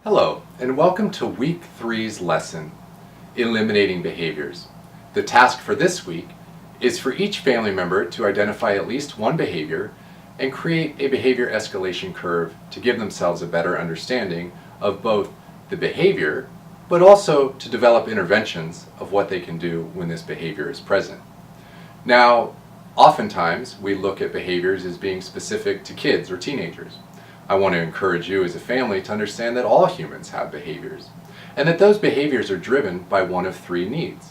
Hello, and welcome to Week 3's lesson, Eliminating Behaviors. The task for this week is for each family member to identify at least one behavior and create a behavior escalation curve to give themselves a better understanding of both the behavior, but also to develop interventions of what they can do when this behavior is present. Now, oftentimes we look at behaviors as being specific to kids or teenagers. I want to encourage you as a family to understand that all humans have behaviors, and that those behaviors are driven by one of three needs.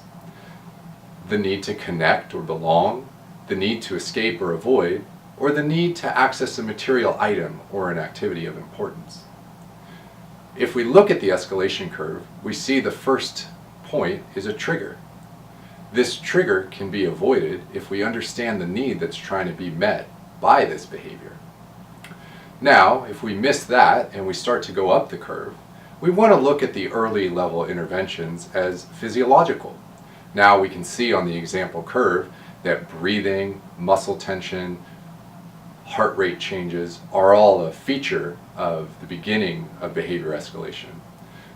The need to connect or belong, the need to escape or avoid, or the need to access a material item or an activity of importance. If we look at the escalation curve, we see the first point is a trigger. This trigger can be avoided if we understand the need that's trying to be met by this behavior. Now, if we miss that and we start to go up the curve, we want to look at the early level interventions as physiological. Now we can see on the example curve that breathing, muscle tension, heart rate changes are all a feature of the beginning of behavior escalation.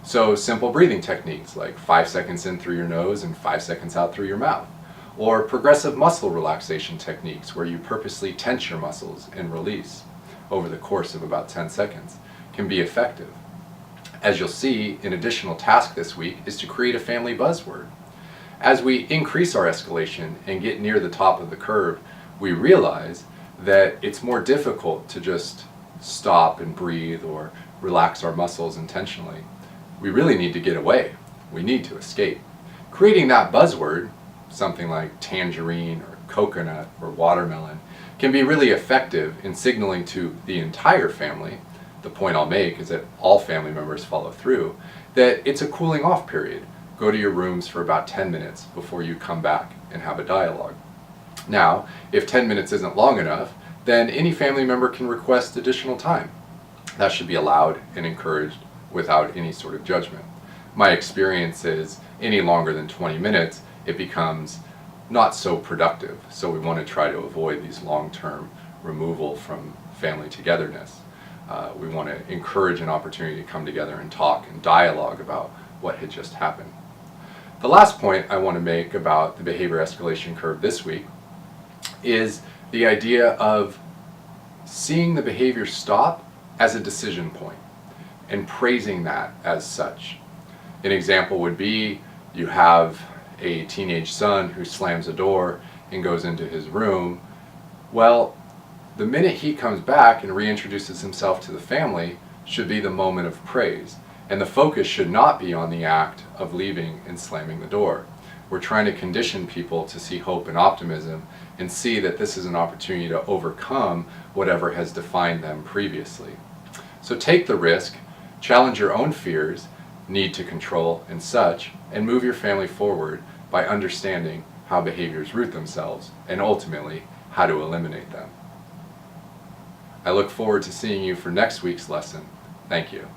So simple breathing techniques like 5 seconds in through your nose and 5 seconds out through your mouth, or progressive muscle relaxation techniques where you purposely tense your muscles and release over the course of about 10 seconds can be effective. As you'll see, an additional task this week is to create a family buzzword. As we increase our escalation and get near the top of the curve, we realize that it's more difficult to just stop and breathe or relax our muscles intentionally. We really need to get away. We need to escape. Creating that buzzword, something like tangerine or coconut or watermelon, can be really effective in signaling to the entire family, the point I'll make is that all family members follow through, that it's a cooling off period. Go to your rooms for about 10 minutes before you come back and have a dialogue. Now, if 10 minutes isn't long enough, then any family member can request additional time. That should be allowed and encouraged without any sort of judgment. My experience is any longer than 20 minutes, it becomes not so productive. So we want to try to avoid these long-term removal from family togetherness. We want to encourage an opportunity to come together and talk and dialogue about what had just happened. The last point I want to make about the behavior escalation curve this week is the idea of seeing the behavior stop as a decision point and praising that as such. An example would be you have a teenage son who slams a door and goes into his room. Well, the minute he comes back and reintroduces himself to the family should be the moment of praise. And the focus should not be on the act of leaving and slamming the door. We're trying to condition people to see hope and optimism and see that this is an opportunity to overcome whatever has defined them previously. So take the risk, challenge your own fears, need to control and such, and move your family forward by understanding how behaviors root themselves and ultimately how to eliminate them. I look forward to seeing you for next week's lesson. Thank you.